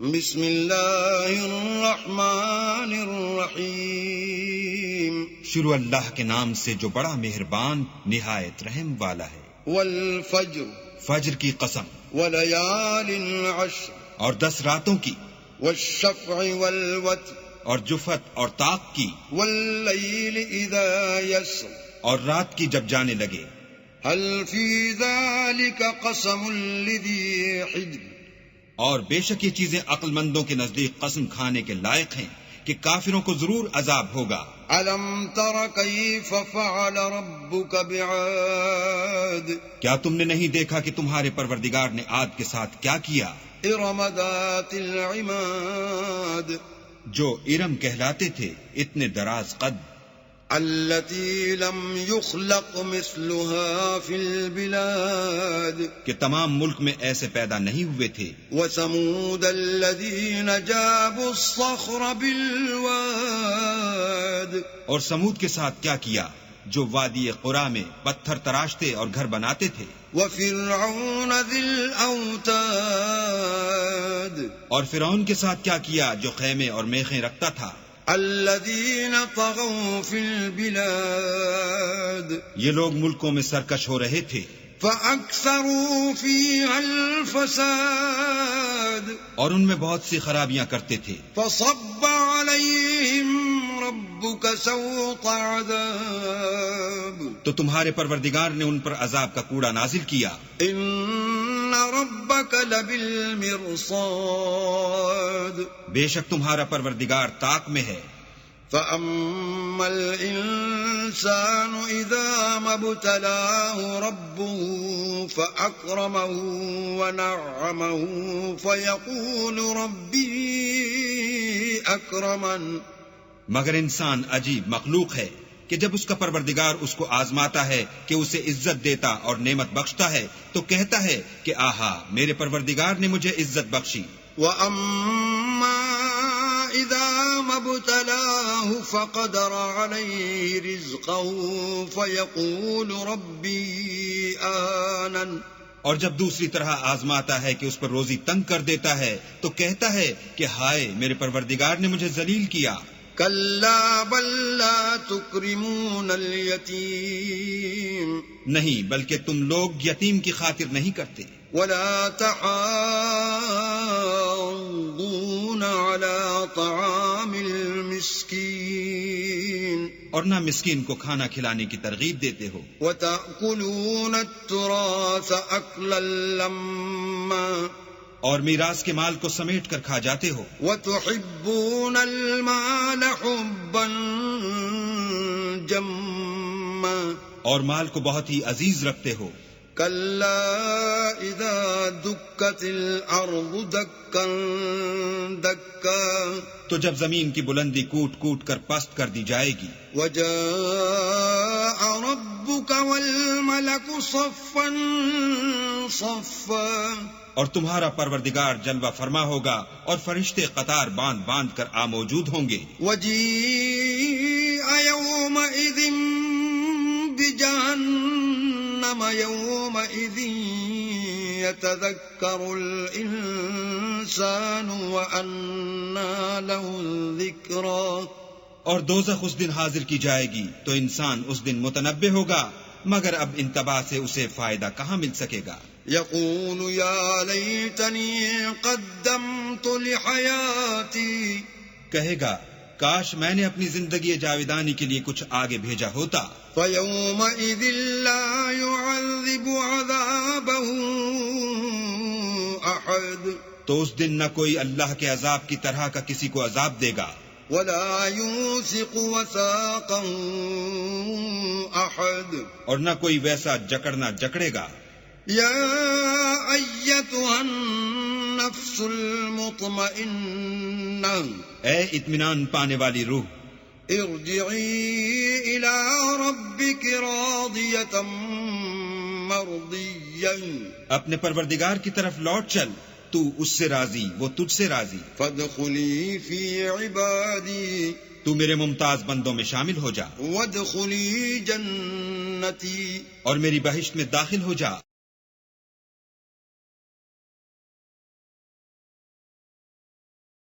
بسم اللہ الرحمن الرحیم شروع اللہ کے نام سے جو بڑا مہربان نہایت رحم والا ہے۔ والفجر فجر کی قسم، ولیال عشر اور 10 راتوں کی، والشفع والوتر اور جفت اور طاق کی، واللیل اذا یسر اور رات کی جب جانے لگے۔ هل فی ذلک قسم لذی حجر، اور بے شک یہ چیزیں عقل مندوں کے نزدیک قسم کھانے کے لائق ہیں کہ کافروں کو ضرور عذاب ہوگا۔ علم تر کیف فعل ربک بعاد، کیا تم نے نہیں دیکھا کہ تمہارے پروردگار نے عاد کے ساتھ کیا کیا؟ ارم ذات العماد، جو ارم کہلاتے تھے اتنے دراز قد، التي لم يخلق مثلها في البلاد، کہ تمام ملک میں ایسے پیدا نہیں ہوئے تھے۔ وثمود الذين جابوا الصخر بالواد، اور سمود کے ساتھ کیا کیا جو وادی قرا میں پتھر تراشتے اور گھر بناتے تھے۔ وفرعون ذي الأوتاد، اور فرعون کے ساتھ کیا کیا جو خیمے اور میخیں رکھتا تھا۔ الذين طغوا في البلاد، یہ لوگ ملکوں میں سرکش ہو رہے تھے۔ فأكثروا فيها الفساد، اور ان میں بہت سی خرابیاں کرتے تھے۔ فصب عليهم ربك سوط عذاب، تو تمہارے پروردگار نے ان پر عذاب کا کوڑا نازل کیا۔ ان ربك لبالمرصاد، بے شک تمہارا پروردگار طاق میں ہے۔ فأما الإنسان إذا ما ابتلاه ربه فأكرمه ونعمه فيقول ربي أكرمن، مگر انسان عجیب مخلوق ہے کہ جب اس کا پروردگار اس کو آزماتا ہے کہ اسے عزت دیتا اور نعمت بخشتا ہے تو کہتا ہے کہ آہا میرے پروردگار نے مجھے عزت بخشی۔ وَأَمَّا إِذَا مَا ابْتَلَاهُ فَقَدَرَ عَلَيْهِ رِزْقَهُ فَيَقُولُ رَبِّي أَهَانَنِ، اور جب دوسری طرح آزماتا ہے کہ اس پر روزی تنگ کر دیتا ہے تو کہتا ہے کہ ہائے میرے پروردگار نے مجھے ذلیل کیا۔ كَلَّا بَل لَّا تُكْرِمُونَ الْيَتِيمَ، نہیں بلکہ تم لوگ یتیم کی خاطر نہیں کرتے۔ وَلَا تَحَاضُّونَ عَلَى طَعَامِ الْمِسْكِينِ، اور نہ مسکین کو کھانا کھلانے کی ترغیب دیتے ہو۔ وَتَأْكُلُونَ التُّرَاثَ أَكْلًا لَمًّا، اور میراث کے مال کو سمیٹ کر کھا جاتے ہو۔ وَتُحِبُّونَ الْمَالَ حُبًّا جَمًّا، اور مال کو بہت ہی عزیز رکھتے ہو۔ كَلَّا إِذَا دُكَّتِ الْأَرْضُ دَكًّا دَكًّا، تو جب زمین کی بلندی کوٹ کوٹ کر پست کر دی جائے گی۔ وَجَاءَ رَبُّكَ وَالْمَلَكُ صَفًّا صَفًّا، اور تمہارا پروردگار جلوہ فرما ہوگا اور فرشتے قطار باندھ باندھ کر موجود ہوں گے۔ وَجِيءَ يَوْمَئِذٍ بِجَهَنَّمَ يَوْمَئِذٍ يَتَذَكَّرُ الْإِنسَانُ وَأَنَّى لَهُ الذِّكْرَى، اور دوزخ اس دن حاضر کی جائے گی تو انسان اس دن متنبہ ہوگا، مگر اب انتباہ سے اسے فائدہ کہاں مل سکے گا۔ يقول يا ليتني قدمت لحياتي، کہے گا کاش میں نے اپنی زندگی جاویدانی کے لیے کچھ آگے بھیجا ہوتا۔ فيومئذ لا يعذب عذابه أحد، تو اس دن نہ کوئی اللہ کے عذاب کی طرح کا کسی کو عذاب دے گا، ولا يوثق وثاقه أحد، اور نہ کوئی ویسا جکڑنا جکڑے گا۔ یا ایتها النفس المطمئنہ، اے اطمینان پانے والی روح، ارجعی الی ربک راضیۃ مرضیہ، اپنے پروردگار کی طرف لوٹ چل، تو اس سے راضی وہ تجھ سے راضی۔ فادخلی فی عبادی، تو میرے ممتاز بندوں میں شامل ہو جا، وادخلی جنتی، اور میری بہشت میں داخل ہو جا۔